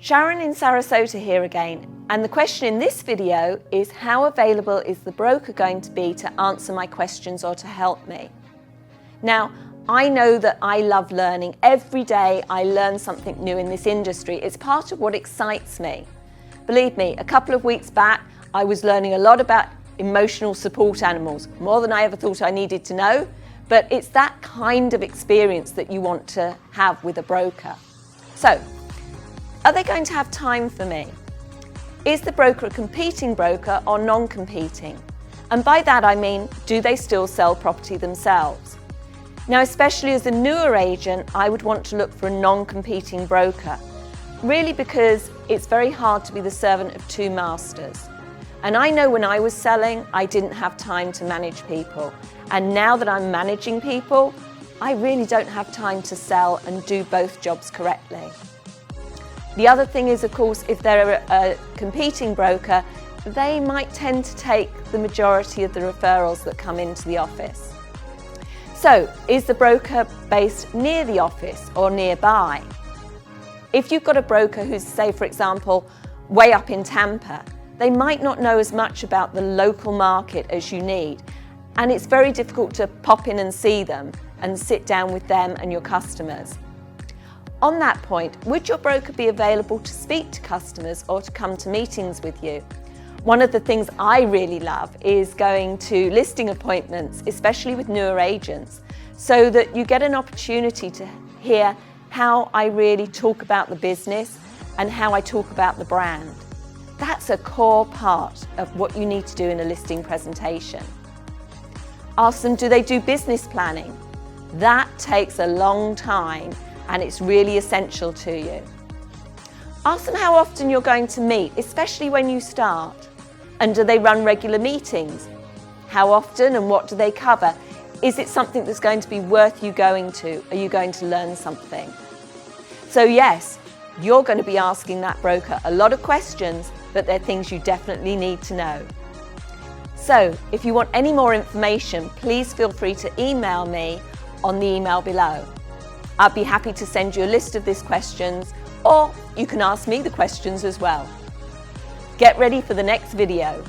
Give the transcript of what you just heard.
Sharon in Sarasota here again, and the question in this video is how available is the broker going to be to answer my questions or to help me? Now, I know that I love learning. Every day I learn something new in this industry. It's part of what excites me. Believe me, a couple of weeks back I was learning a lot about emotional support animals, more than I ever thought I needed to know, but it's that kind of experience that you want to have with a broker. So, are they going to have time for me? Is the broker a competing broker or non-competing? And by that I mean, do they still sell property themselves? Now, especially as a newer agent, I would want to look for a non-competing broker, really because it's very hard to be the servant of two masters. And I know when I was selling, I didn't have time to manage people. And now that I'm managing people, I really don't have time to sell and do both jobs correctly. The other thing is, of course, if they're a competing broker, they might tend to take the majority of the referrals that come into the office. So, is the broker based near the office or nearby? If you've got a broker who's, say, for example, way up in Tampa, they might not know as much about the local market as you need, and it's very difficult to pop in and see them and sit down with them and your customers. On that point, would your broker be available to speak to customers or to come to meetings with you? One of the things I really love is going to listing appointments, especially with newer agents, so that you get an opportunity to hear how I really talk about the business and how I talk about the brand. That's a core part of what you need to do in a listing presentation. Ask them, do they do business planning? That takes a long time and it's really essential to you. Ask them how often you're going to meet, especially when you start. And do they run regular meetings? How often and what do they cover? Is it something that's going to be worth you going to? Are you going to learn something? So yes, you're going to be asking that broker a lot of questions, but they're things you definitely need to know. So if you want any more information, please feel free to email me on the email below. I'd be happy to send you a list of these questions, or you can ask me the questions as well. Get ready for the next video.